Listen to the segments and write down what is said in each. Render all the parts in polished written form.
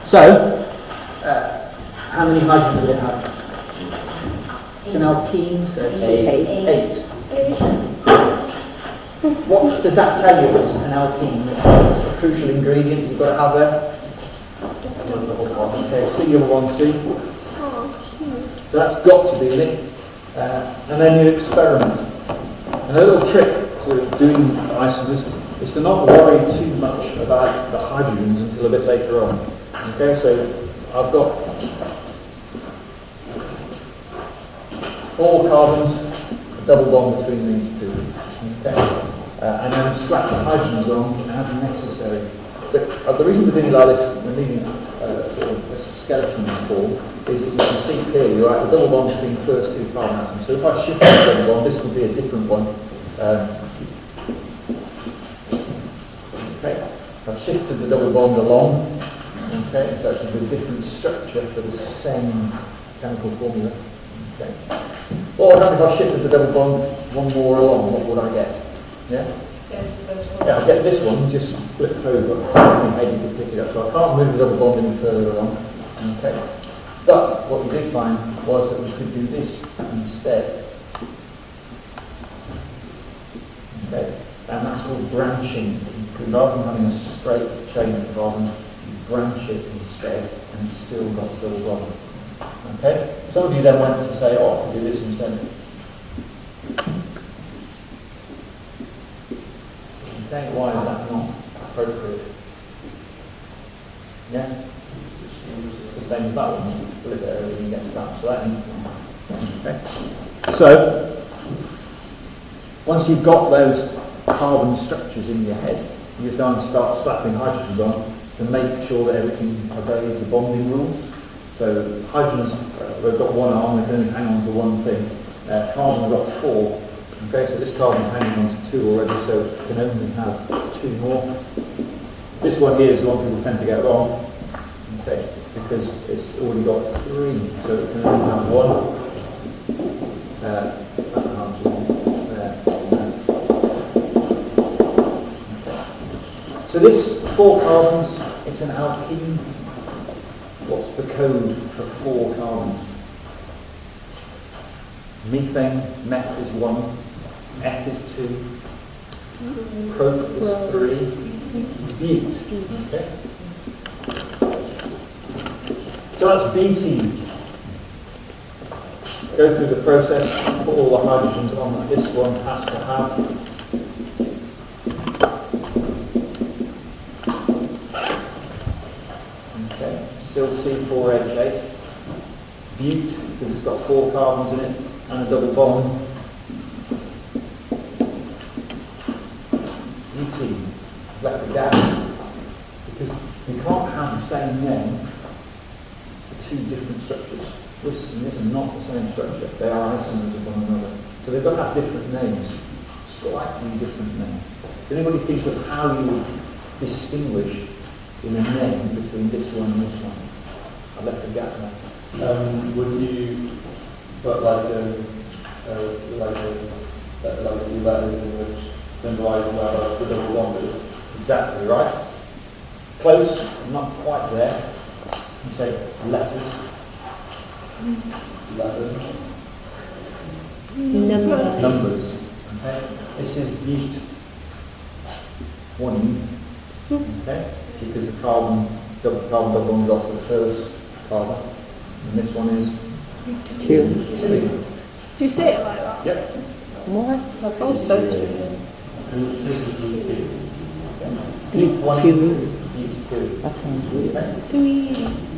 So, how many hydrogens does it have? It's an alkene, so it's 8. What does that tell you? It's an alkene. It's a crucial ingredient you've got to have there. Okay, C1C. So that's got to be in it. And then you experiment. And a little trick to doing isomers is to not worry too much about the hydrogens until a bit later on. Okay, so I've got 4 carbons, a double bond between these two. Okay. And then slap the hydrogens on as necessary. But the reason we're doing it like this, we're leaving sort of a skeleton form, is that you can see clearly, right, the double bond between the first 2 carbon atoms. So if I shift the double bond, this will be a different one. Okay, I've shifted the double bond along. Okay, so it's a different structure for the same chemical formula. Okay. What would happen if I shifted the double bond one more along? What would I get? Yeah? Yeah, I get this one just flip over. Maybe you could pick it up. So I can't move the double bond any further along. Okay. But what we did find was that we could do this instead. Okay. And that's called branching. Rather than having a straight chain of carbons, you branch it instead, and you've still got the double bond. Okay? Some of you then went to say, oh, I can do this instead. Okay, why is that not appropriate? Yeah? The same as that one. Flip it over and you get to that. So that okay. So, once you've got those carbon structures in your head, you start slapping hydrogens on to make sure that everything obeys the bonding rules. So hydrogens, they've got one arm, they can only hang on to one thing. Carbon, have got 4. Okay, so this carbon's hanging on to 2 already, so it can only have 2 more. This one here is the one people tend to get wrong. Okay, because it's already got 3, so it can only have 1. So this 4 carbons, it's an alkene. What's the code for 4 carbons? Methane, meth is 1, F is 2, prop is 3, bute. Okay. So that's butene. Go through the process, put all the hydrogens on that this one has to have. Still C4H8. Bute, because it's got 4 carbons in it, and a double bond. Butene, left the gas, because you can't have the same name for 2 different structures. This and this are not the same structure. They are isomers of one another. So they've got to have different names, slightly different names. Does anybody think of how you would distinguish in a name between this one and this one? I left a gap there. Would you put like a letter in which symbolises where the double bond is? Exactly right. Close, not quite there. You say letters. Letters. Numbers. Okay. This is bute 1. Okay. Because the carbon double bond off the first carbon, and this one is 2. Do you say it like that? Yep. What? That sounds so strange. Bute 1, bute 2. That sounds weird. Okay.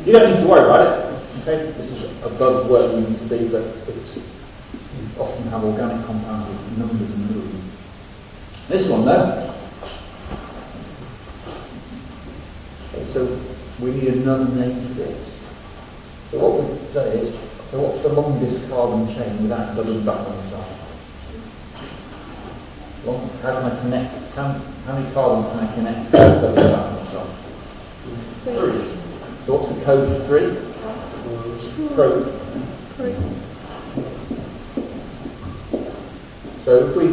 You don't need to worry about it. Okay. This is above where you need to be, but you often have organic compounds with numbers in the middle of them. This one though. So we need another name for this. So what we say is, so what's the longest carbon chain without doubling back on the side? How can I connect? How many carbons can I connect without doubling back on the side? 3. So what's the code for 3? Pro. So if we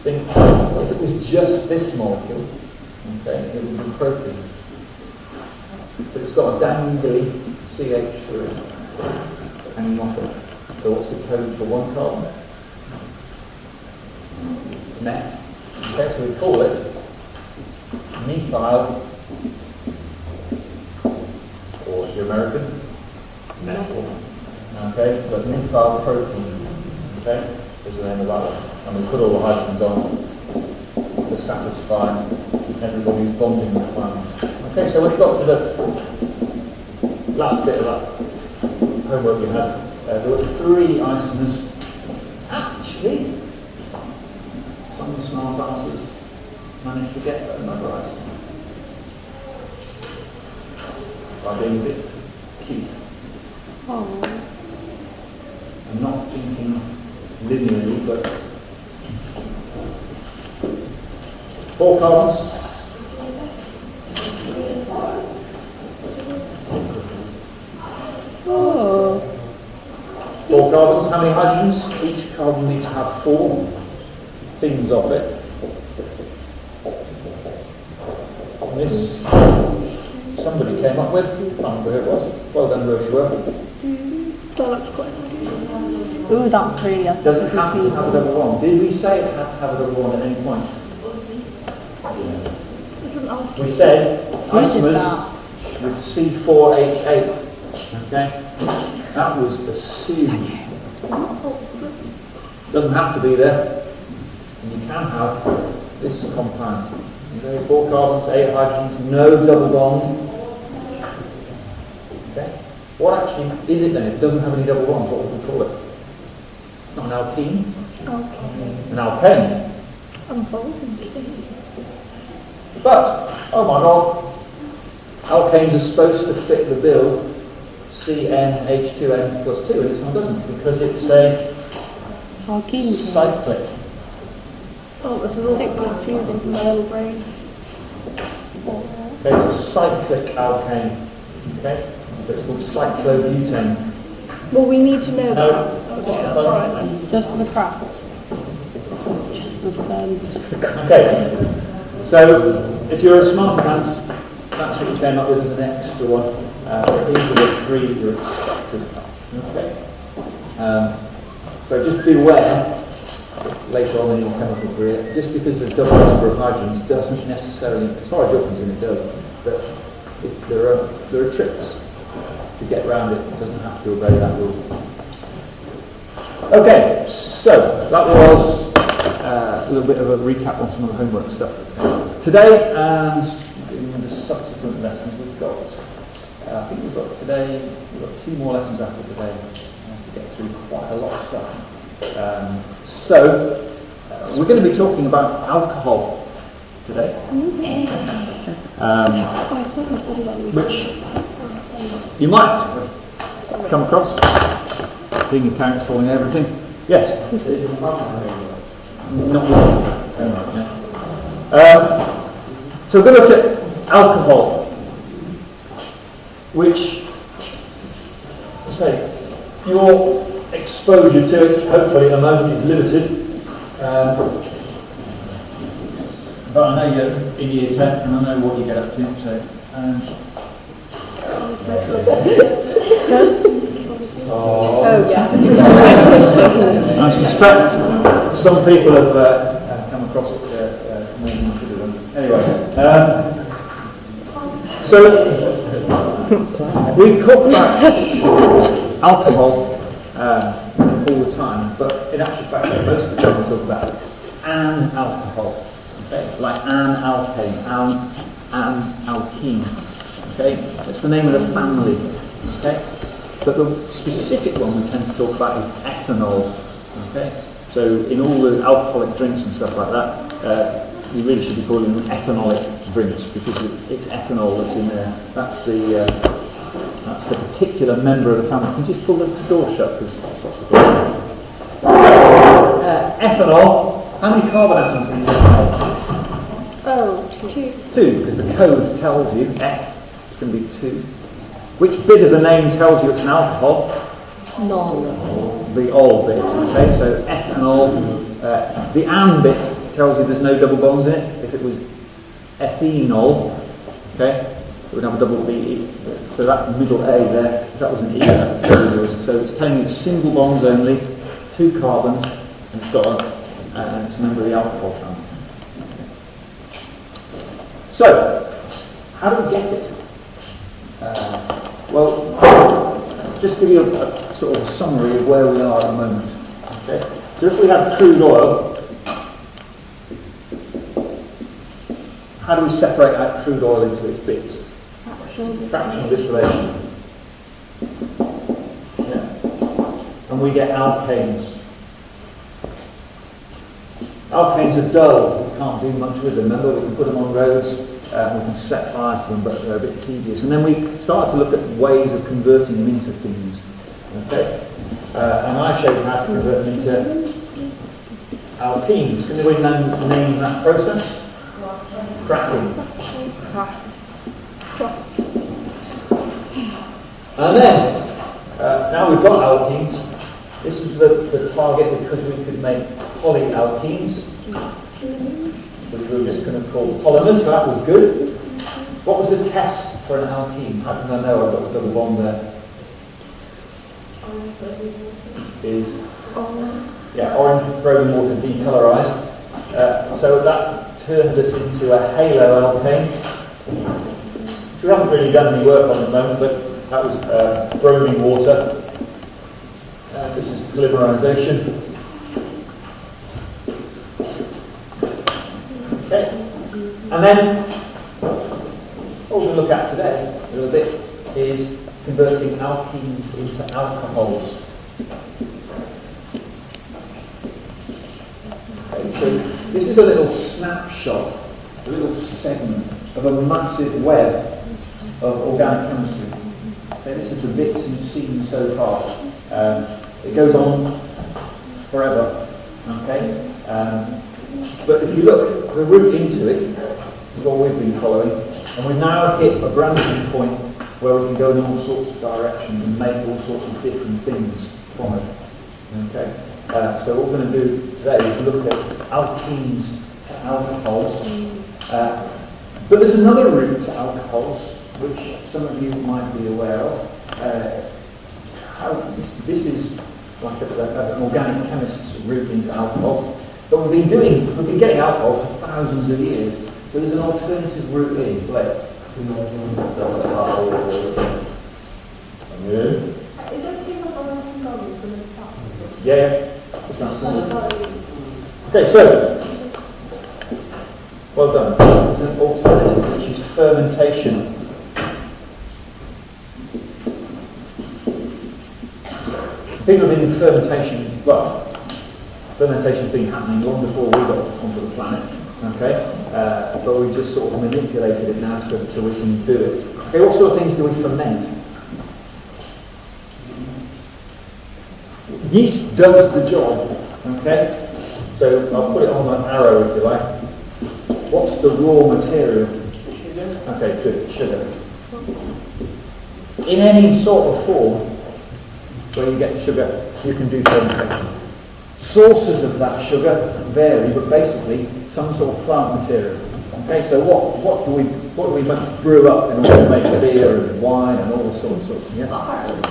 think, if it was just this molecule, okay, it would be propene. But it's got a dangly CH through it, hanging off it. So what's the code for one carbon? Met. Okay, so we call it methyl, or the American, methyl. Okay, but methyl protein, okay, is the name of that one. And we put all the hydrogens on to satisfy everybody's bonding requirement. Okay, so when we got to the last bit of that homework we had, there were 3 isomers. Actually, some of the smart asses managed to get another isomer by being a bit cute. Oh. I'm not thinking linearly, but 4 carbons. Oh. 4 carbons. How many hydrogens? Each carbon needs to have 4 things of it. And this somebody came up with. I can't remember who it was. Well done, whoever you were. That looks quite nice. Ooh, that's pretty. That's Doesn't have to have a double bond. Did we say it had to have a double bond at any point? We said isomers with C4H8. Okay? That was assumed. Doesn't have to be there. And you can have this compound. Okay, 4 carbons, 8 hydrogens, no double bond. Okay? What actually is it then? If it doesn't have any double bonds, what would we call it? It's not an alkene. Okay. An alkane. I'm folding. But, oh my god, alkanes are supposed to fit the bill CnH2n plus 2, and this one doesn't, because it's a Alkene. cyclic. Oh, this is a bit confusing for my little brain. Okay, it's a cyclic alkane. Okay? So it's called cyclobutane. Well, we need to know No. that. Okay, that's alright then. Just for the crap. Just for the fun. Okay. So, if you're a smart pants, that's what you came up with as an extra one. These are the 3 you're expected. Okay? So just be aware, later on in your chemical career, just because there's double number of hydrogens doesn't necessarily, as far as you're concerned it does, but there are tricks to get around it. It doesn't have to obey that rule. Okay, so that was a little bit of a recap on some of the homework stuff. Today and in the subsequent lessons we've got, I think we've got 2 more lessons after today. We have to get through quite a lot of stuff. So we're going to be talking about alcohol today, which you might come across, being your parents falling over and things. Yes? Not really. So we're going to look at alcohol, which, say, your exposure to it, hopefully at the moment, is limited. But I know you're in year 10 and I know what you get up to, so... Oh, yeah. I suspect some people have come across it more than you should have done. Anyway, so we talk about alcohol all the time, but in actual fact, most of the time we talk about an alcohol, okay? Like an alkane, an alkene, okay? That's the name of the family, okay? But the specific one we tend to talk about is ethanol, okay? So in all the alcoholic drinks and stuff like that, you really should be calling them ethanolic drinks because it's ethanol that's in there. That's the particular member of the family. Can you just pull the door shut? Ethanol. How many carbon atoms in ethanol? Oh, 2. 2, because the code tells you it's going to be 2. Which bit of the name tells you it's an alcohol? No. The ol bit. Okay, so ethanol. The an bit tells you there's no double bonds in it. If it was ethanol, okay, we'd have a double B. So that middle A there, if that was an E, that would be. So it's telling you it's single bonds only, 2 carbons, and it's got and it's a member of the alcohol family. So, how do we get it? Well, just give you a sort of summary of where we are at the moment. Okay? So if we have crude oil, how do we separate out crude oil into its bits? Fractional distillation. Yeah. And we get alkanes. Alkanes are dull, we can't do much with them. Remember, we can put them on roads, we can set fires to them, but they're a bit tedious. And then we start to look at ways of converting them into things. Okay? And I showed you how to convert them into alkenes. Can anybody name that process? Cracking. And then, now we've got alkenes, this is the target because we could make polyalkenes, which we were just going to call polymers, so that was good. What was the test for an alkene? How can I know I've got the double bond there? Is orange frozen water decolorized. So that turned us into a halo alkane. We haven't really done any work on it at the moment, but that was bromine water. This is polymerization. Okay. And then what we'll look at today a little bit is converting alkenes into alcohols. Okay, so this is a little snapshot, a little segment of a massive web of organic chemistry. Okay, this is the bits you've seen so far. It goes on forever. Okay, but if you look, the route into it is what we've been following, and we've now hit a branching point where we can go in all sorts of directions and make all sorts of different things from it. Okay, so what we're going to do today is look at alkenes to alcohols. But there's another route to alcohols, which some of you might be aware of. This is like an organic chemist's route into alcohol. But we've been getting alcohol for thousands of years. So there's an alternative route in. Blake? Yeah. Okay, so well done. There's an alternative which is fermentation. People have been in fermentation, fermentation's been happening long before we got onto the planet, okay? But we just sort of manipulated it now so we can do it. Okay, what sort of things do we ferment? Yeast does the job, okay? So I'll put it on the arrow if you like. What's the raw material? Okay, good, sugar. In any sort of form, where you get sugar, you can do fermentation. Sources of that sugar vary, but basically some sort of plant material. Okay, so what do we brew up in order to make beer and wine and all sorts of things? Yeah?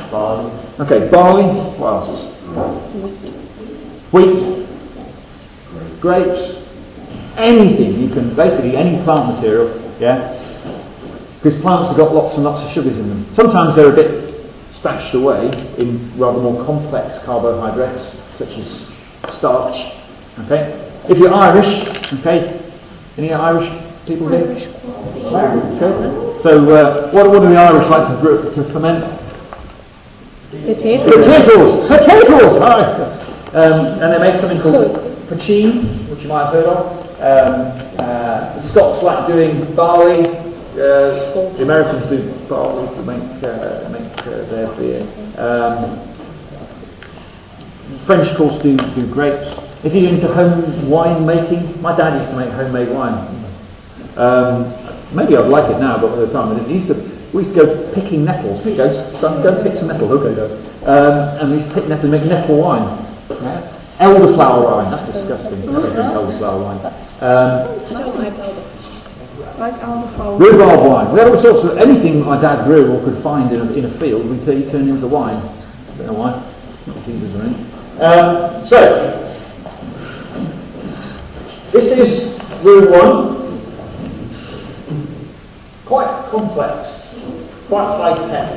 Barley. Okay, barley. What else? Wheat, grapes, anything. You can basically any plant material. Yeah, because plants have got lots and lots of sugars in them. Sometimes they're a bit stashed away in rather more complex carbohydrates, such as starch. Okay, if you're Irish, okay, any Irish people here? Okay. So what do the Irish like to ferment? Potatoes. Hi. Yes. And they make something called poutine, which you might have heard of. The Scots like doing barley. The Americans do barley to make their beer. French, of course, do grapes. If you're into home wine making, my dad used to make homemade wine. Maybe I'd like it now, but at the time we used to go picking nettles. Here you go, son, go pick some nettles. Okay, go. And we used to pick nettles and make nettle wine. Yeah? Elderflower wine, that's disgusting. I don't drink elderflower wine. like alcohol. Rhubarb wine. We had all sorts of anything my dad grew or could find in a field. We turned into wine. I don't know why. Not Jesus or anything. So this is room 1. Quite complex, quite high tech,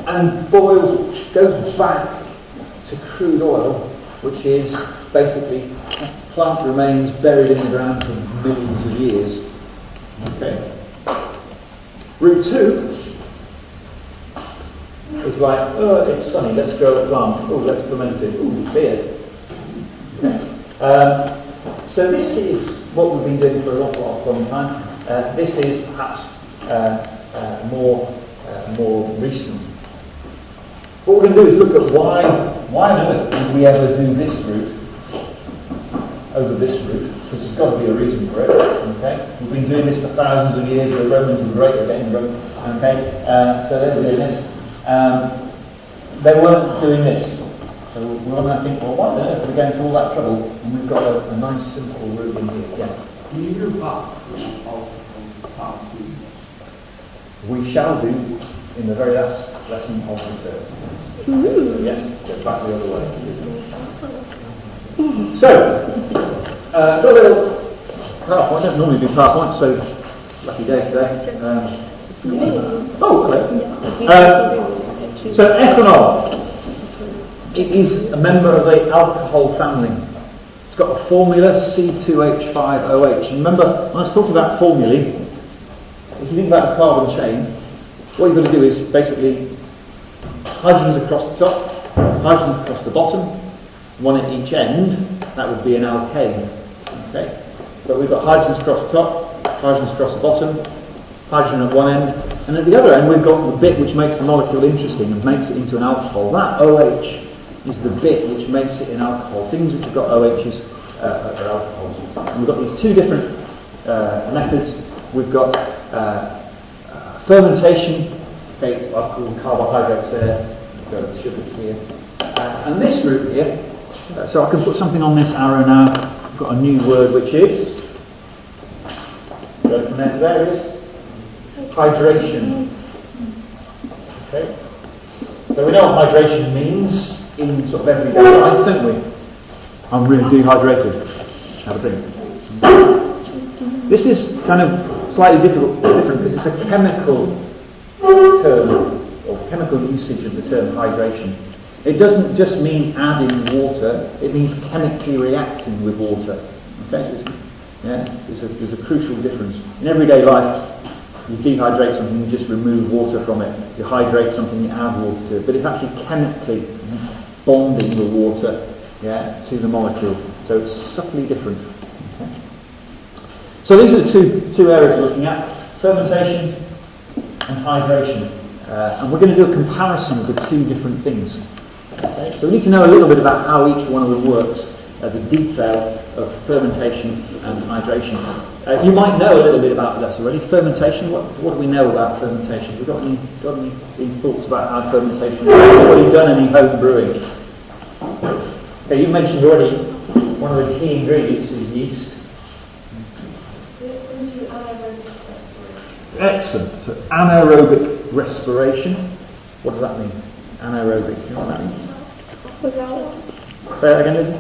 and goes back to crude oil, which is basically plant remains buried in the ground for millions of years. Okay. Route 2 is like, oh, it's sunny, let's grow a plant. Oh, let's ferment it. Oh, beer. Okay. So this is what we've been doing for a long time. This is perhaps more recent. What we're going to do is look at why on earth did we ever do this route over this route? Because there's got to be a reason for it. Okay, we've been doing this for thousands of years. The Romans were great again. Okay, so they were doing this. They weren't doing this. So we want to think, well, why on earth are we going to all that trouble? And we've got a nice simple route in here. Yes. Can you do that? We shall do in the very last lesson of the term. So yes, go back the other way. So, got a little PowerPoint. I don't normally do PowerPoint, so lucky day today. Oh, hello. So ethanol. It is a member of the alcohol family. It's got a formula C2H5OH. And remember, when I was talking about formulae, if you think about the carbon chain, what you've got to do is basically hydrogens across the top, hydrogens across the bottom, one at each end. That would be an alkane. Okay, but we've got hydrogens across the top, hydrogens across the bottom, hydrogen at one end, and at the other end we've got the bit which makes the molecule interesting and makes it into an alcohol. That OH is the bit which makes it an alcohol. Things which have got OHs are alcohols. And we've got these two different methods. We've got fermentation. Okay, I've called carbohydrates there. We've got the sugars here. And this route here. So I can put something on this arrow now. I've got a new word which is. Go from there to there is hydration. Okay. So we know what hydration means in sort of everyday life, don't we? I'm really dehydrated. Have a drink. This is kind of slightly different because it's a chemical term or chemical usage of the term hydration. It doesn't just mean adding water; it means chemically reacting with water. Okay, there's a crucial difference in everyday life. You dehydrate something, you just remove water from it. You hydrate something, you add water to it. But it's actually chemically bonding the water, to the molecule. So it's subtly different. Okay. So these are the two areas we're looking at: fermentation and hydration. And we're going to do a comparison of the two different things. Okay. So we need to know a little bit about how each one of them works, the detail of fermentation and hydration. You might know a little bit about this already. Fermentation, what do we know about fermentation? Have we got any thoughts about how fermentation works? Have you done any home brewing? Okay, you mentioned already one of the key ingredients is yeast. Excellent. So anaerobic respiration. What does that mean? Anaerobic. Do you know what that means? Without. Say that again, Lizzie?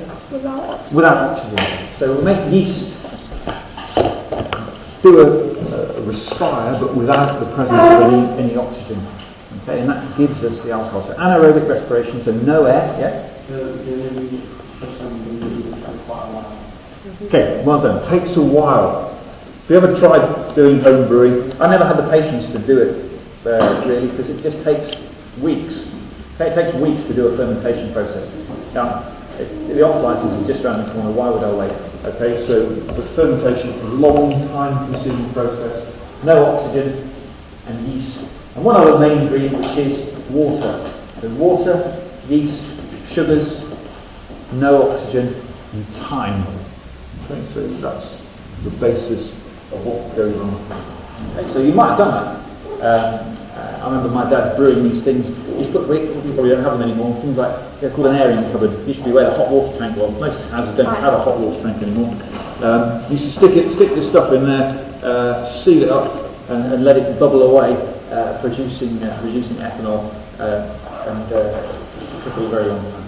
Without oxygen. So we make yeast do a respire, but without the presence of any oxygen. Okay, and that gives us the alcohol. So anaerobic respiration, so no air. Yeah. Okay, well done. Takes a while. Have you ever tried doing home brewing? I never had the patience to do it really, because it just takes weeks. It takes weeks to do a fermentation process. Now, the oxylysis is just around the corner. Why would I wait? Okay, so the fermentation is a long, time-consuming process. No oxygen and yeast, and one other main ingredient, which is water. So water, yeast, sugars, no oxygen, and time. Okay, so that's the basis of what goes on. Okay, so you might have done that. I remember my dad brewing these things. You probably don't have them anymore. Things like, they're called an airing cupboard. It used to be where the hot water tank was. Most houses don't have a hot water tank anymore. You should stick this stuff in there, seal it up, and let it bubble away, producing ethanol, and for a very long time.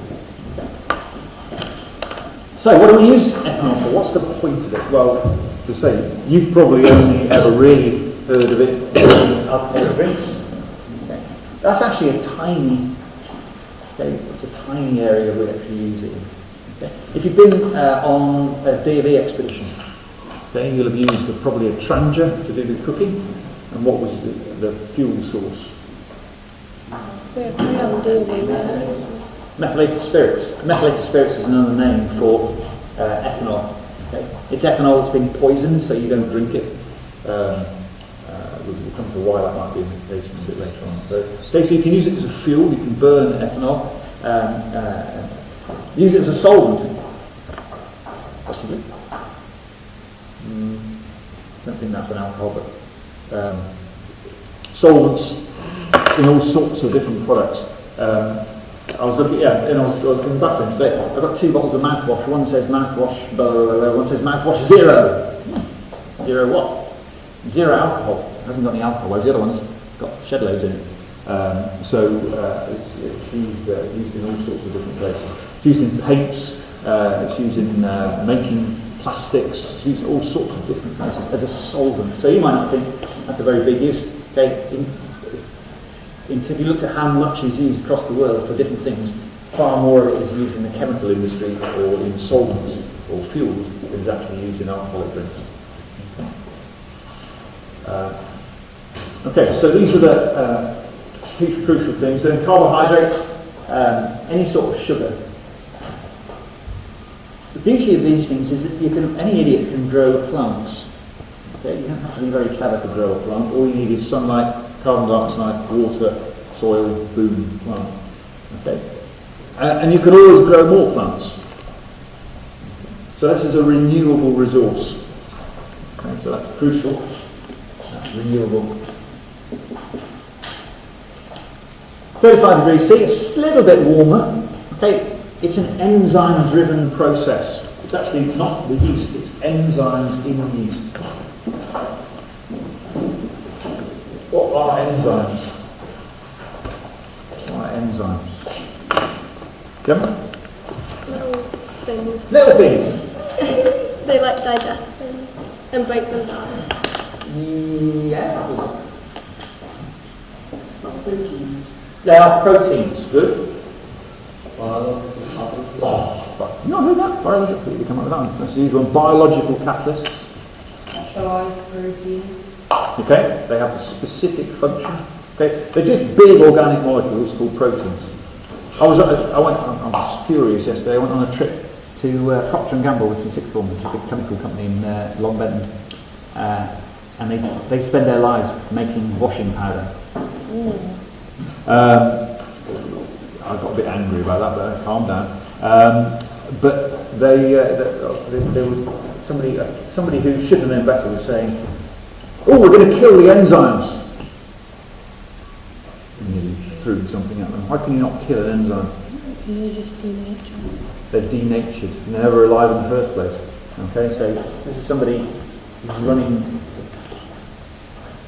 So, what do we use ethanol for? What's the point of it? Well, to say, you've probably only ever really heard of it in alcoholic drinks. Okay. That's actually a tiny. Okay, it's a tiny area we actually use it in. Okay. If you've been on a D&V expedition, okay, you'll have used probably a trangia to do the cooking. And what was the fuel source? Methylated spirits. Methylated spirits is another name for ethanol. Okay. It's ethanol that's been poisoned, so you don't drink it. We'll come to why that might be the case a bit later on. So you can use it as a fuel. You can burn ethanol. Use it as a solvent, possibly. I don't think that's an alcohol, but solvents in all sorts of different products. I was looking, in the bathroom today. I've got 2 bottles of mouthwash. One says mouthwash, one says mouthwash 0. 0 what? 0 alcohol. It hasn't got any alcohol, whereas the other one's got shed loads in it. It's used in all sorts of different places. It's used in paints, it's used in making plastics, it's used in all sorts of different places as a solvent. So you might not think that's a very big use. Okay, if you look at how much is used across the world for different things, far more of it is used in the chemical industry or in solvents or fuels than is actually used in alcoholic drinks. Okay, so these are the crucial things. Then carbohydrates, any sort of sugar. The beauty of these things is that any idiot can grow plants. Okay, you don't have to be very clever to grow a plant. All you need is sunlight, carbon dioxide, water, soil, boom, plant. Okay, and you can always grow more plants. So this is a renewable resource. Okay, so that's crucial. That's renewable. 35 degrees C, it's a little bit warmer. Okay, it's an enzyme-driven process. It's actually not the yeast, it's enzymes in yeast. What are enzymes? What are enzymes? Gemma? Little things. Little things. They like digest things and break them down. Yeah. They are proteins. Good. You not heard that? Biological. You come up with that one. That's the usual one. Biological catalysts. Specialised protein. Okay. They have a specific function. Okay. They're just big organic molecules called proteins. I was furious yesterday. I went on a trip to Procter & Gamble with some sixth formers, a big chemical company in Long Benton, and they spend their lives making washing powder. I got a bit angry about that, but I calmed down. But they were somebody who should have known better was saying, "Oh, we're going to kill the enzymes." And nearly threw something at them. Why can you not kill an enzyme? They're just denatured. They're denatured. They're never alive in the first place. Okay, so this is somebody who's running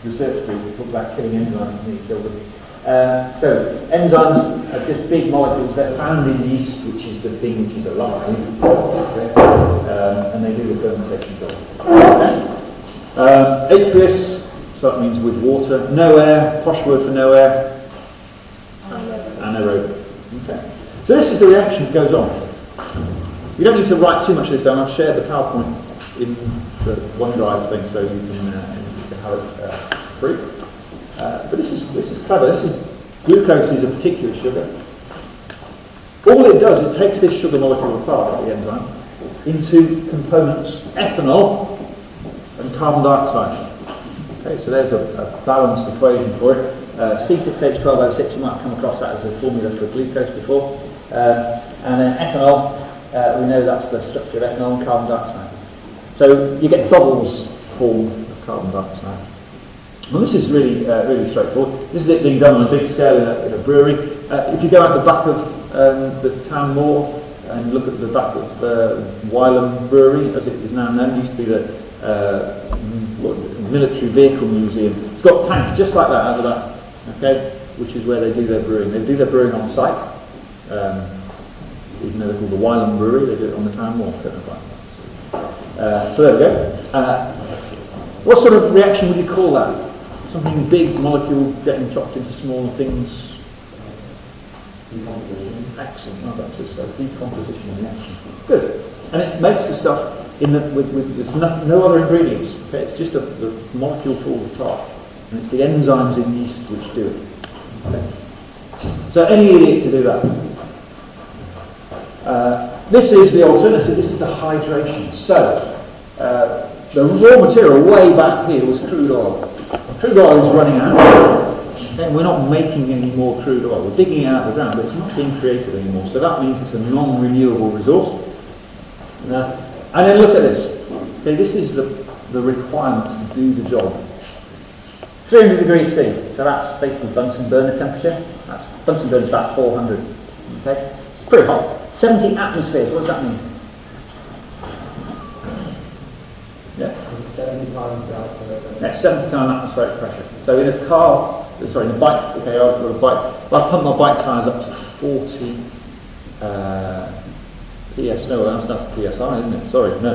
research group. We talk about killing enzymes and they kill them. So enzymes are just big molecules. They're found in yeast, which is the thing which is alive, and they do the fermentation job. Okay. Aqueous, so that means with water. No air, posh word for no air. Anaerobic. Okay. So this is the reaction that goes on. You don't need to write too much of this down. I've shared the PowerPoint in the OneDrive thing, so you can have it free. But this is clever. Glucose is a particular sugar. All it does, it takes this sugar molecule apart, the enzyme, into components ethanol and carbon dioxide. Okay, so there's a balanced equation for it. C6H12O6, you might have come across that as a formula for glucose before. And then ethanol, we know that's the structure of ethanol and carbon dioxide. So you get bubbles formed of carbon dioxide. Well, this is really straightforward. This is it being done on a big scale in a brewery. If you go out the back of the town moor, and look at the back of Wylam Brewery, as it is now known. It used to be the military vehicle museum. It's got tanks just like that out of that, okay, which is where they do their brewing. They do their brewing on site, even though they're called the Wylam Brewery, they do it on the town wall. So there we go. What sort of reaction would you call that? Something big, molecule getting chopped into smaller things? Decomposition. Excellent. Oh, that's just a decomposition reaction. Good. And it makes the stuff with no other ingredients. Okay? It's just the molecule falls apart. And it's the enzymes in yeast which do it. Okay? So any idiot can do that. This is the alternative. This is the hydration. So the raw material way back here was crude oil. Crude oil is running out. Then we're not making any more crude oil. We're digging it out of the ground, but it's not being created anymore. So that means it's a non-renewable resource. And then look at this. Okay, this is the requirements to do the job. 300 degrees C. So that's basically Bunsen burner temperature. Bunsen burner is about 400. Okay, it's pretty hot. 70 atmospheres. What does that mean? Yeah. 70 times outside. Yeah, 70 times atmospheric pressure. So in a car, sorry, in a bike, okay, I've got a bike. Well, I pump my bike tyres up to 40 PS. No, that's PSI, isn't it? Sorry, no.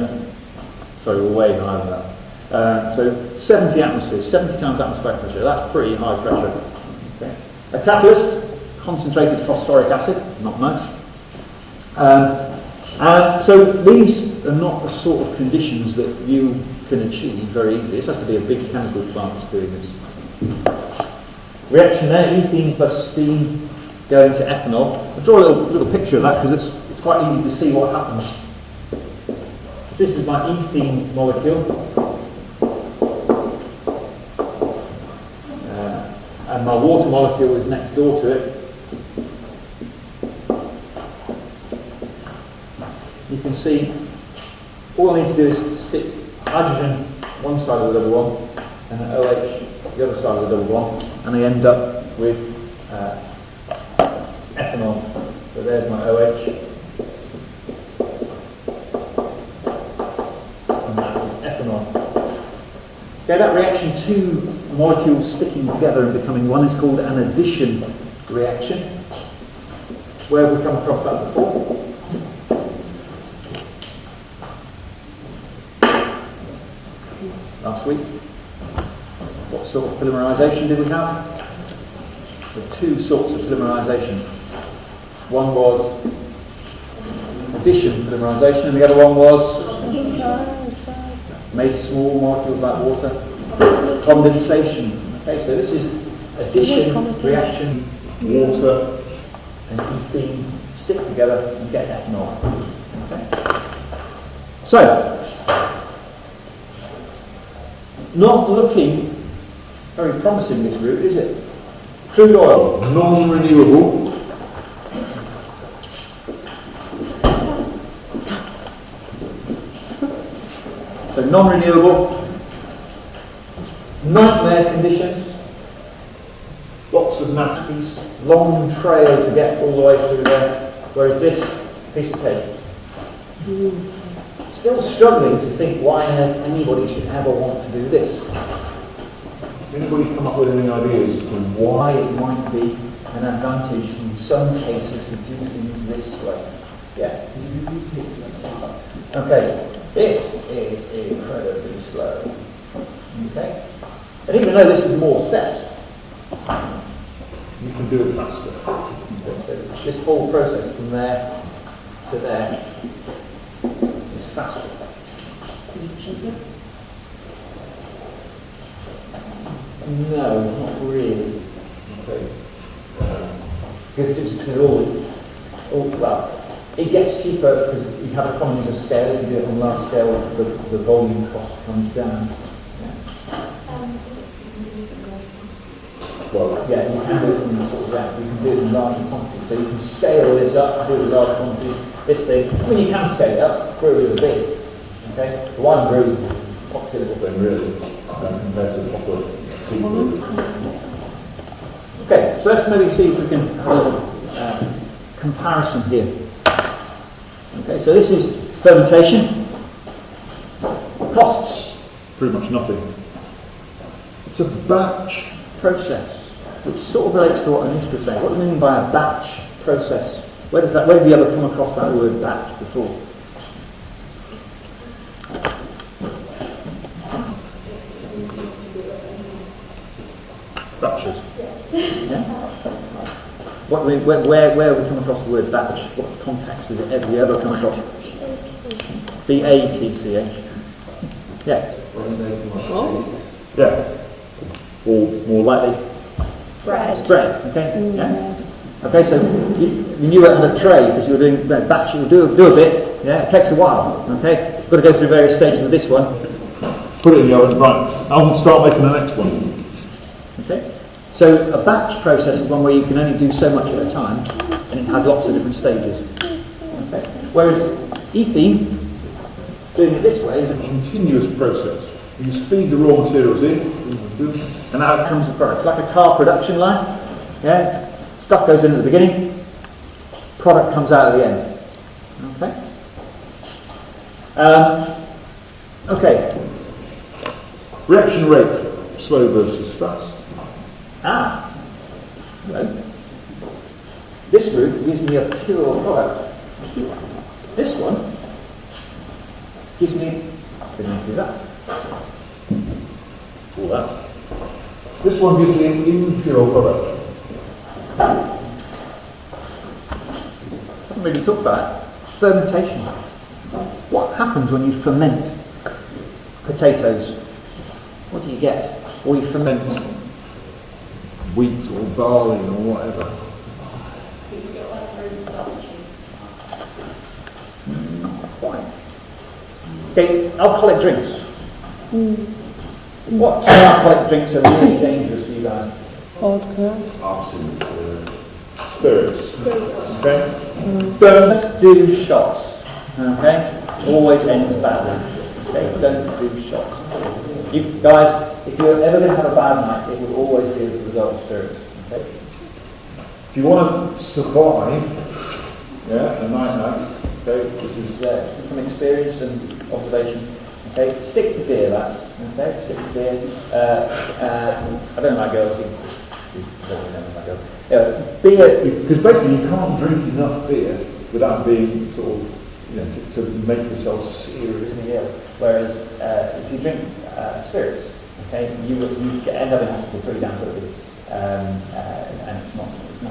Sorry, we're way higher than that. So 70 atmospheres, 70 times atmospheric pressure. That's pretty high pressure. Okay. A catalyst, concentrated phosphoric acid, not nice. So these are not the sort of conditions that you can achieve very easily. This has to be a big chemical plant that's doing this. Reaction there, ethene plus steam going to ethanol. I'll draw a little picture of that because it's quite easy to see what happens. This is my ethene molecule. And my water molecule is next door to it. You can see all I need to do is stick hydrogen one side of the double bond and an OH the other side of the double bond, and I end up with ethanol. So there's my OH, and that is ethanol. Okay, that reaction, two molecules sticking together and becoming one, is called an addition reaction. Where have we come across that before? Last week. What sort of polymerization did we have? There were two sorts of polymerization. One was addition polymerization, and the other one was made small molecules like water. Condensation. Okay, so this is addition reaction, water and ethene stick together and get ethanol. Okay. So, not looking very promising, this route, is it? Crude oil, non-renewable. So non-renewable, nightmare conditions, lots of nasties, long trail to get all the way through there, whereas this, piece of cake. Still struggling to think why anybody should ever want to do this. Anybody come up with any ideas as to why it might be an advantage in some cases to do things this way? Yeah. Okay. This is incredibly slow. Okay? And even though this is more steps, you can do it faster. Okay, so this whole process from there to there is faster. No, not really. Okay. Because well, it gets cheaper because you have economies of scale. If you do it on large scale, the volume cost comes down. Well, yeah, you can do it in sort of that. You can do it in larger quantities. So you can scale this up, do it in large quantities. This thing, I mean, you can scale it up. Breweries are big. Okay, the wine brewery is a poxy little thing, really, compared to the proper tea brewery. Okay, so let's maybe see if we can have a comparison here. Okay, so this is fermentation. Costs. Pretty much nothing. It's a batch. Process, which sort of relates to what Anisha was saying. What do you mean by a batch process? Where have you ever come across that word batch before? Batches. Yeah? Where have we come across the word batch? What context have you ever come across? B-A-T-C-H. Yes. Yeah. Or more likely? Bread. Okay. Yes. Okay, so you knew it on a tray because you were doing batch. You do a bit. Yeah. It takes a while. Okay. You've got to go through various stages with this one. Put it in the oven. Right. I'll start making the next one. Okay. So a batch process is one where you can only do so much at a time, and it has lots of different stages. Okay. Whereas ethene, doing it this way, is a Continuous process. You feed the raw materials in, and out comes the product. It's like a car production line. Yeah, stuff goes in at the beginning, product comes out at the end. Okay. Okay. Reaction rate, slow versus fast. Well, this route gives me a pure product. This one gives me. Didn't do that. All that. This one gives me an impure product. Haven't really talked about it. Fermentation. What happens when you ferment potatoes? What do you get? Or you ferment Wheat or barley or whatever. Not quite. Okay, alcoholic drinks. What alcoholic drinks are really dangerous for you guys? Vodka. Spirits. Okay? Don't do shots. Okay? Always ends badly. Okay? Don't do shots. You guys, if you're ever going to have a bad night, it will always be as a result of spirits. Okay? If you want to survive, a night out, okay, This is from experience and observation. Okay? Stick to beer, lads. Okay? Stick to beer. I don't like girls. Beer. because basically you can't drink enough beer without being sort of, to make yourself serious. Whereas if you drink spirits, okay, you end up in hospital pretty damn quickly, and it's not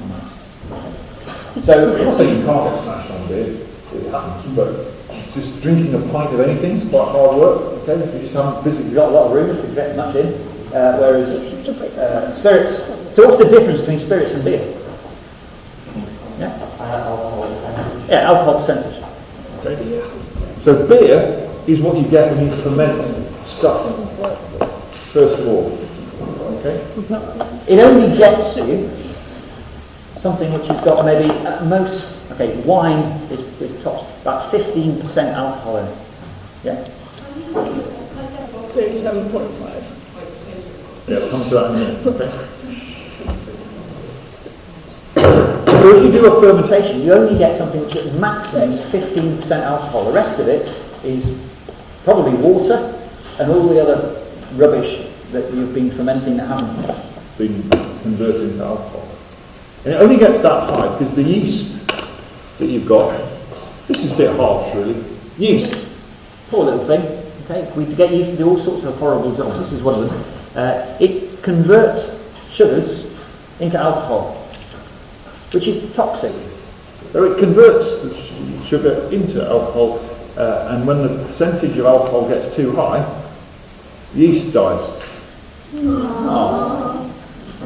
nice. So I'm not saying you can't get smashed on beer, it happens, but just drinking a pint of anything is quite hard work. Okay, if you just haven't physically got a lot of room to get much in. Whereas spirits. So what's the difference between spirits and beer? Yeah, alcohol percentage. Okay. So beer is what you get when you ferment stuff. First of all, okay. It only gets you something which has got maybe at most. Okay, wine is top about 15% alcohol in it. Yeah. 37.5. Yeah, we'll come to that in a minute. Okay. So if you do a fermentation, you only get something which at maximum is 15% alcohol. The rest of it is probably water and all the other rubbish that you've been fermenting that hasn't been converted into alcohol. And it only gets that high because the yeast that you've got, this is a bit harsh really. Yeast, poor little thing. Okay, we get yeast to do all sorts of horrible jobs. This is one of them. It converts sugars into alcohol, which is toxic. So it converts the sugar into alcohol, and when the percentage of alcohol gets too high, yeast dies. Oh.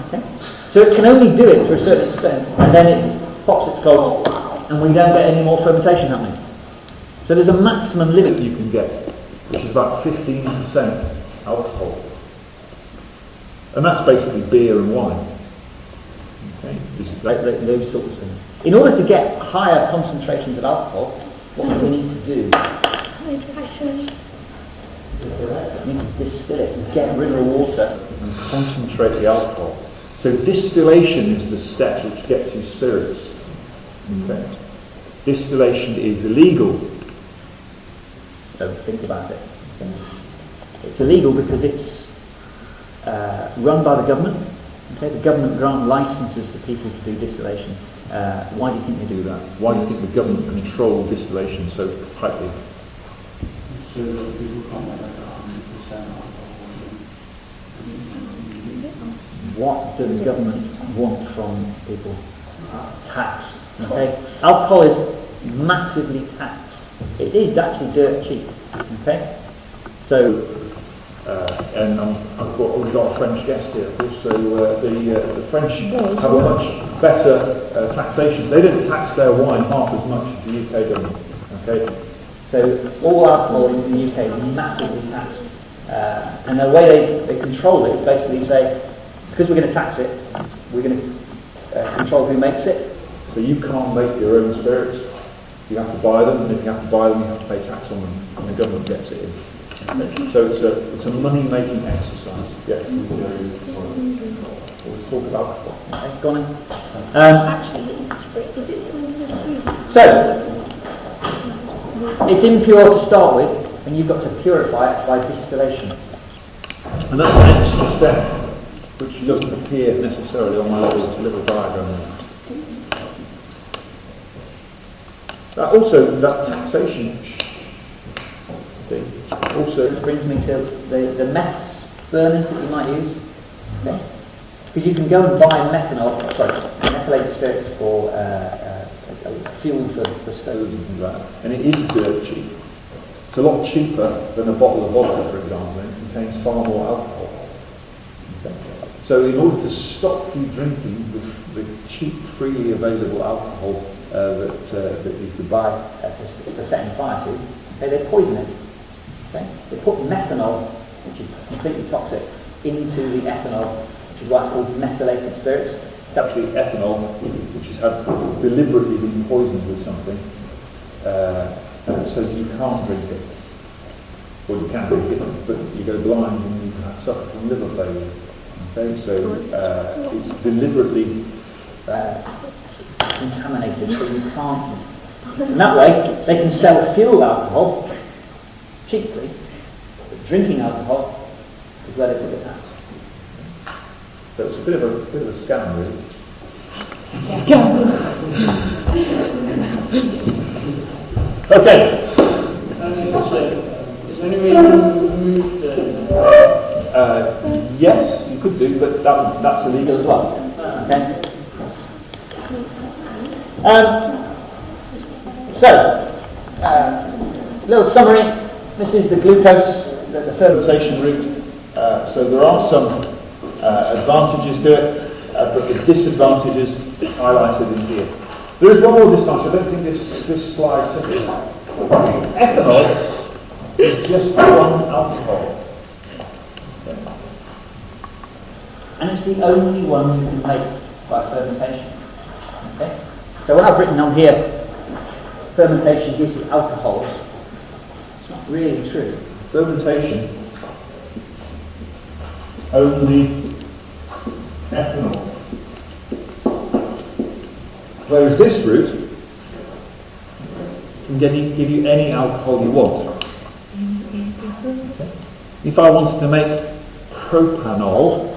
Okay. So it can only do it to a certain extent, and then it pops its clog, and we don't get any more fermentation happening. So there's a maximum limit you can get, which is about 15% alcohol. And that's basically beer and wine. Okay. Those sorts of things. In order to get higher concentrations of alcohol, what do we need to do? Hydration. We need to distill it, get rid of the water, And concentrate the alcohol. So distillation is the step which gets you spirits. Okay. distillation is illegal. Don't think about it. It's illegal because it's run by the government. Okay, the government grant licenses to people to do distillation. Why do you think they do that? Why do you think the government control distillation so tightly? So that people can't make like 100% alcohol. What does the government want from people? Tax. Okay, alcohol is massively taxed. It is actually dirt cheap. Okay, so. And we've got a French guest here, of course, so the French have a much better taxation. They don't tax their wine half as much as the UK government. Okay? So all alcohol in the UK is massively taxed. And the way they control it is basically say, because we're going to tax it, we're going to control who makes it. So you can't make your own spirits. You have to buy them, and if you have to buy them, you have to pay tax on them, and the government gets it in. So it's a money-making exercise. Yes, we'll talk about alcohol. Okay, go on in. Actually, it's So, it's impure to start with, and you've got to purify it by distillation. And that's an extra step, which doesn't appear necessarily on my little diagram. Also, that taxation thing also Brings me to the meths burners that you might use. Okay? Because you can go and buy methylated spirits for fuel for stoves and things like that. and it is dirt cheap. It's a lot cheaper than a bottle of vodka, for example, and it contains far more alcohol. Okay. So in order to stop you drinking the cheap, freely available alcohol that you could buy For setting fire to, okay, they poison it. Okay? They put methanol, which is completely toxic, into the ethanol, which is why it's called methylated spirits. It's actually ethanol, which has deliberately been poisoned with something, so you can't drink it. Well, you can drink it, but you go blind and you suffer from liver failure. Okay, so it's deliberately Contaminated, so you can't. And that way, they can sell fuel alcohol cheaply, but drinking alcohol is where they put it at. So it's a bit of a scam, really. Okay. Is there any way you can remove the... Yes, you could do, but that's illegal as well. Okay. Little summary. This is the glucose, the Fermentation route. So there are some advantages to it, but the disadvantages highlighted in here. There is one more disadvantage. I don't think this slide says it. Ethanol is just one alcohol. and it's the only one you can make by fermentation. Okay? So what I've written on here, fermentation gives you alcohols, it's not really true. Fermentation only ethanol. Whereas this route can give you any alcohol you want. Okay. If I wanted to make propanol,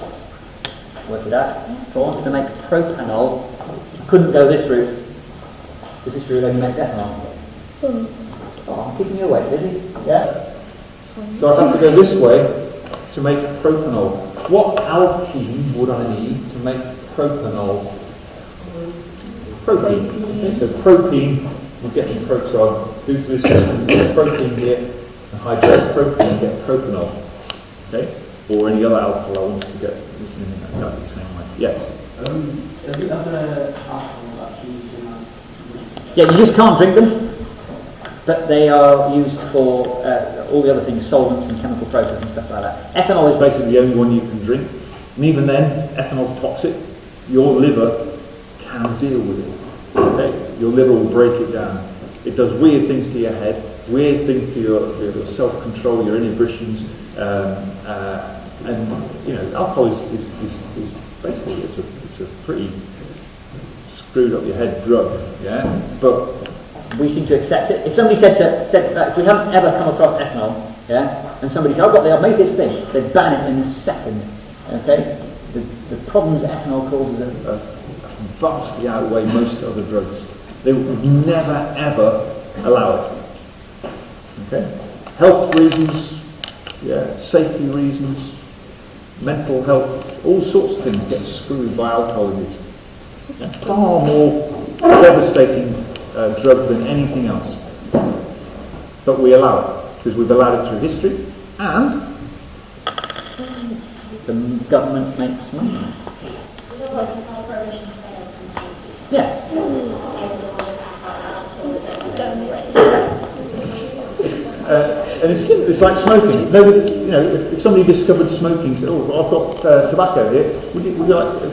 Work it out. If I wanted to make propanol, I couldn't go this route, because this route only makes ethanol. Oh, I'm keeping you awake, busy? Yeah? so I'd have to go this way to make propanol. What alkene would I need to make propanol? Propene. Okay, so propene, we're getting propanol. Due to this system, we get protein here, and hydrate propene, get propanol. Okay? Or any other alcohol I wanted to get this in exactly the same way. Yes? Every other alcohol that's used in that? Yeah, you just can't drink them, but they are used for all the other things, solvents and chemical process and stuff like that. Ethanol is Basically the only one you can drink. And even then, ethanol's toxic. Your liver can deal with it. Okay? Your liver will break it down. It does weird things to your head, weird things to your self-control, your inhibitions, and you know, alcohol is basically it's a pretty screwed up your head drug, yeah. But we seem to accept it. If somebody said that if we haven't ever come across ethanol, and somebody said, I've made this thing, they'd ban it in a second. Okay? The problems ethanol causes are vastly outweigh most other drugs. They would never ever allow it. Okay? Health reasons, safety reasons, mental health, all sorts of things get screwed by alcohol use. Far more devastating drug than anything else. But we allow it, because we've allowed it through history, and the government makes money. Yes. And it's like smoking. Nobody, if somebody discovered smoking, said, I've got tobacco here, would you like to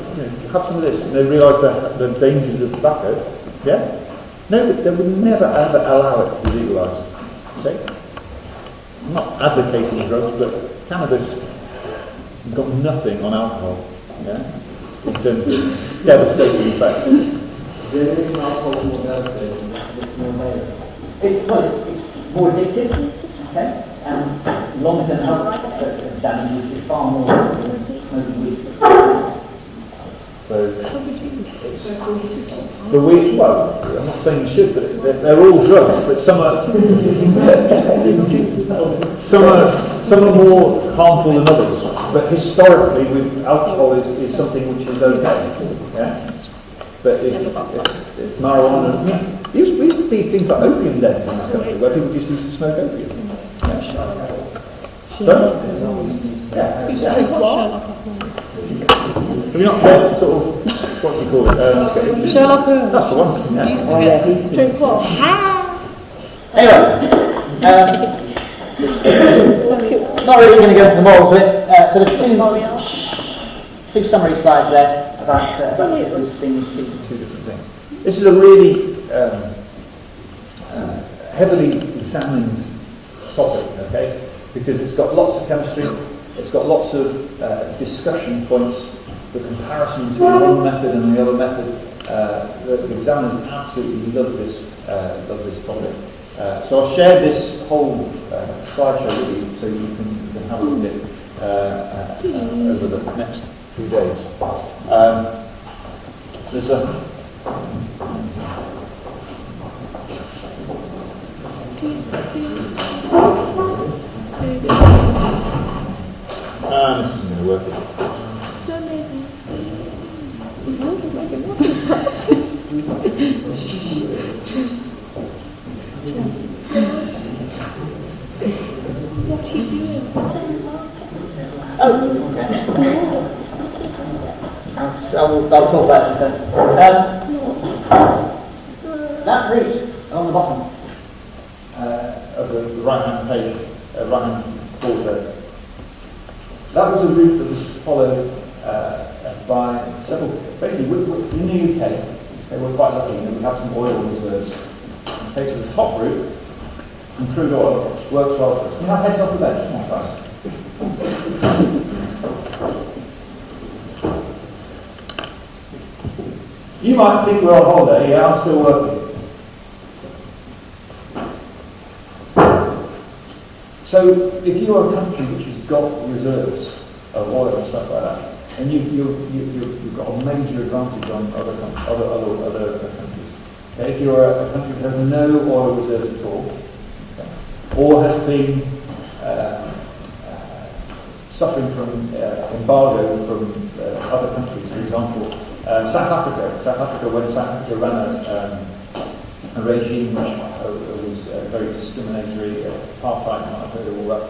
have some of this? And they realise the dangers of tobacco. Yeah? No, they would never ever allow it to be legalised. Okay? I'm not advocating drugs, but cannabis has got nothing on alcohol. Yeah? In terms of devastating effects. There is alcohol more devastating, it's more valuable. It's more addictive, okay, and long-term health damage is far more than smoking weed. So, the weed, well, I'm not saying you should, but they're all drugs, but some are more harmful than others. But historically, with alcohol is something which is okay. Yeah? But if marijuana, we used to be things like opium dens in this country, where people just used to smoke opium. Have you not heard sort of, what do you call it? Sherlock Holmes. That's the one. Drink what? Anyway, not really going to go into the morals of it. So there's two summary slides there about those things. Two different things. This is a really heavily examined topic, okay? Because it's got lots of chemistry, it's got lots of discussion points, the comparison between one method and the other method. The examiners absolutely love this topic. So I'll share this whole slideshow with you, so you can have a look at it over the next 2 days. There's a this isn't going to work. Oh, okay. I'll talk about it then. That route on the bottom Of the right-hand page, right-hand border. That was a route that was followed by several. Basically, in the UK, we're quite lucky. We have some oil reserves. Okay, so the top route and crude oil works well for us. Can you have heads off the bed? Come on, guys. You might think we're on holiday. Yeah, I'm still working. So, if you're a country which has got reserves of oil and stuff like that, and you've got a major advantage on other countries. Okay? If you're a country that has no oil reserves at all, okay, or has been suffering from embargo from other countries, for example, South Africa, when South Africa ran a regime which was very discriminatory, apartheid, and I've heard all that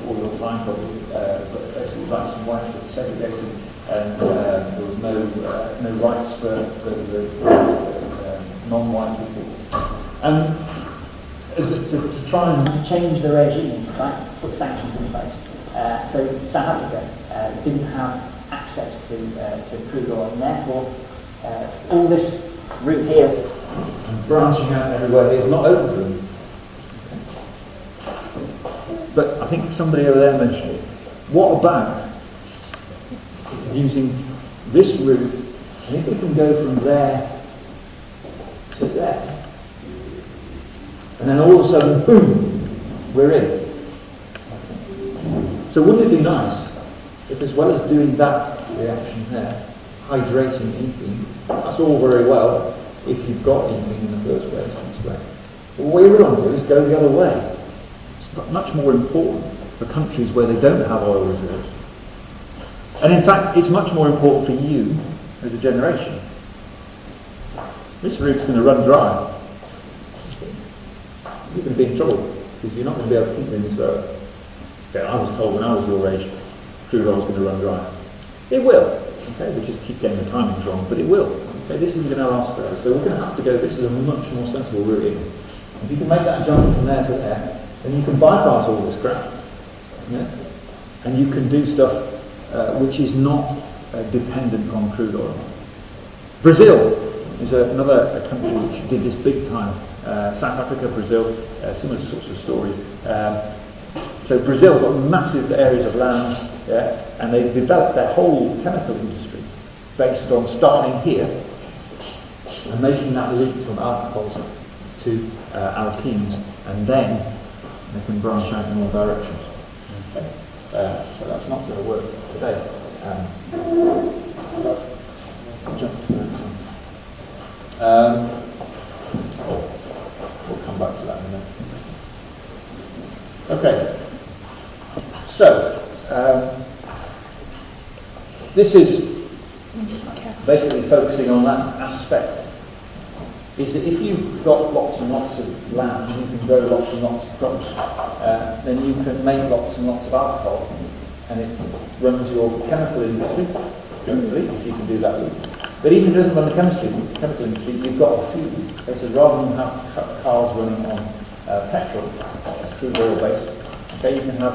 all your time probably, but basically blacks and whites were segregated, and there was no rights for the non-white people. And to try and change the regime, right? Put sanctions in place. So South Africa didn't have access to crude oil, and therefore all this route here and branching out everywhere is not open to them. But I think somebody over there mentioned it. What about using this route, and if we can go from there to there, And then all of a sudden, boom, we're in. So wouldn't it be nice if, as well as doing that reaction there, hydrating ethene, that's all very well if you've got ethene in the first place, that's great. But what we really want to do is go the other way. It's much more important for countries where they don't have oil reserves. And in fact, it's much more important for you as a generation. This route's going to run dry. You're going to be in trouble because you're not going to be able to keep it in this road. Okay, I was told when I was your age, crude oil was going to run dry. It will. Okay, we just keep getting the timings wrong, but it will. Okay, this isn't going to last forever, so we're going to have to go. This is a much more sensible route in. If you can make that jump from there to there, then you can bypass all this crap. Yeah? And you can do stuff which is not dependent on crude oil. Brazil is another country which did this big time. South Africa, Brazil, similar sorts of stories. So Brazil got massive areas of land, yeah, and they've developed their whole chemical industry based on starting here and making that leap from alcohols to alkenes, and then they can branch out in all directions. Okay. So that's not going to work today. I'll jump to the next one. We'll come back to that in a minute. Okay. So, this is basically focusing on that aspect. Is that if you've got lots and lots of land and you can grow lots and lots of crops, then you can make lots and lots of alcohol, and it runs your chemical industry, hopefully, if you can do that. But even if it doesn't run the chemical industry, you've got a fuel. Okay, so rather than have cars running on petrol, that's crude oil based, okay, you can have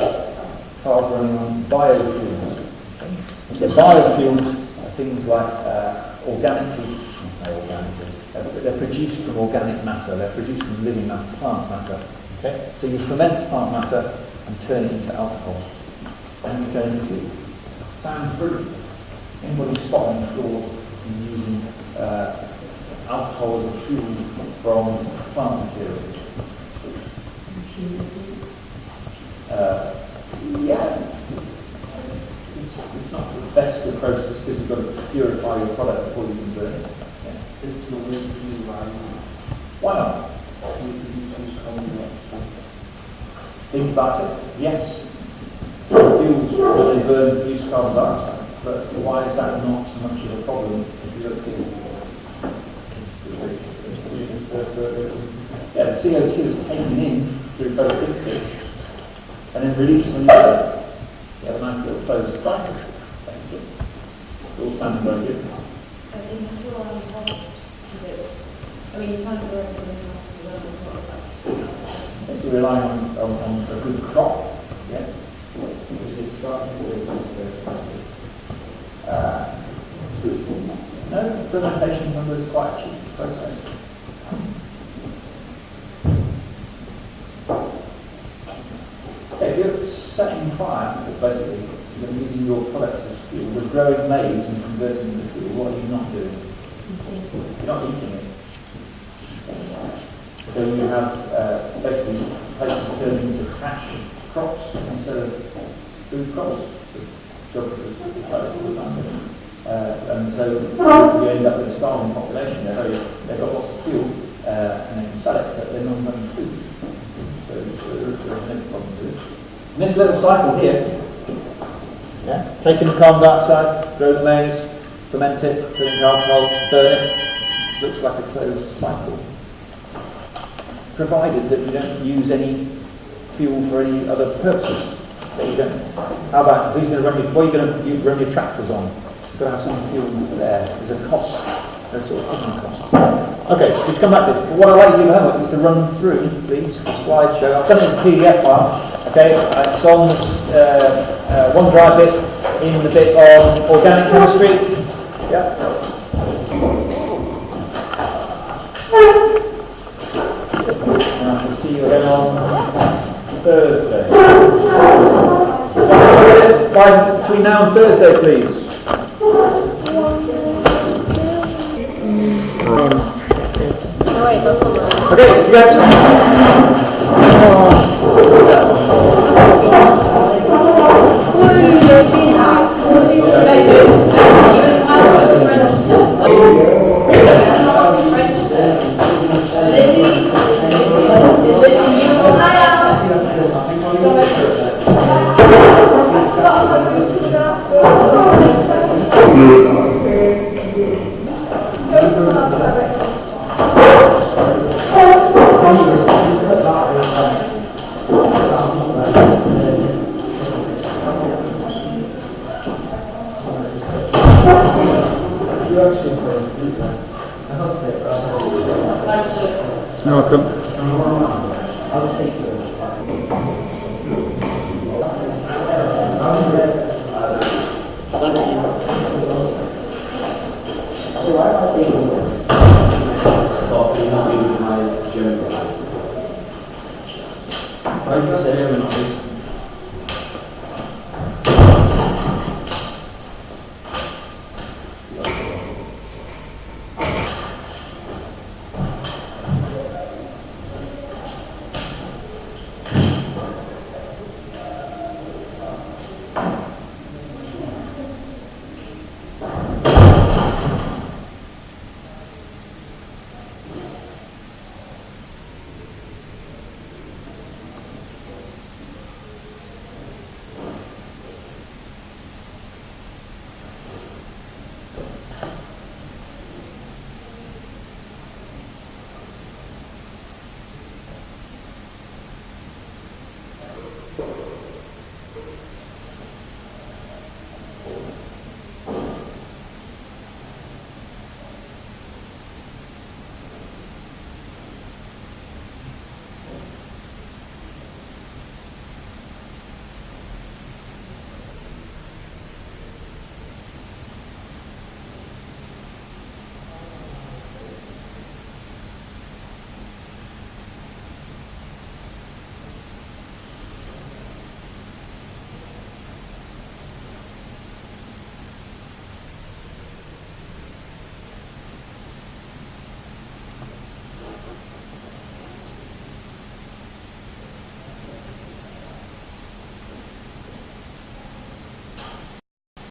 cars running on biofuels. Okay? So biofuels are things like they're produced from organic matter, they're produced from living matter, plant matter. Okay? So you ferment plant matter and turn it into alcohol. And you turn it into fuel. Sounds brilliant. Anybody stopping the floor and using alcohol as a fuel from plant materials? Yeah. It's not the best of process because you've got to purify your product before you can burn it. Why not? Think about it. Yes. Fuels, they burn, produce carbon dioxide. But why is that not so much of a problem if you look at the CO2 is taken in through photosynthesis and then released when you burn. You have a nice little closed cycle. It's all sounding very good. You can't do everything else. You're relying on a good crop. Yeah. Good. No, fermentation number is quite a cheap process. Okay, if you're setting fire, basically, you're using your products as fuel. You're growing maize and converting it into fuel. What are you not doing? You're not eating it. So you have basically places turning into cash crops instead of food crops. And so you end up with a starving population. They've got lots of fuel and they can sell it, but they're not having food. So there's no problem with it. And this little cycle here, yeah, taking the carbon dioxide, grow the maize, ferment it, turn it into alcohol, burn it, looks like a closed cycle. Provided that you don't use any fuel for any other purpose. So you don't. How about who's going to run what are you going to run your tractors on? You've got to have some fuel there. There's a cost. There's sort of hidden cost. Okay, just come back to this. What I'd like you to do is to run through, please, the slideshow. I've done it in a PDF file. Okay, it's on OneDrive bit in the bit on organic chemistry. Yeah. I'll see you again on Thursday. Between now and Thursday, please. Oh, wait, that's not Okay, you go. Welcome. Like I said,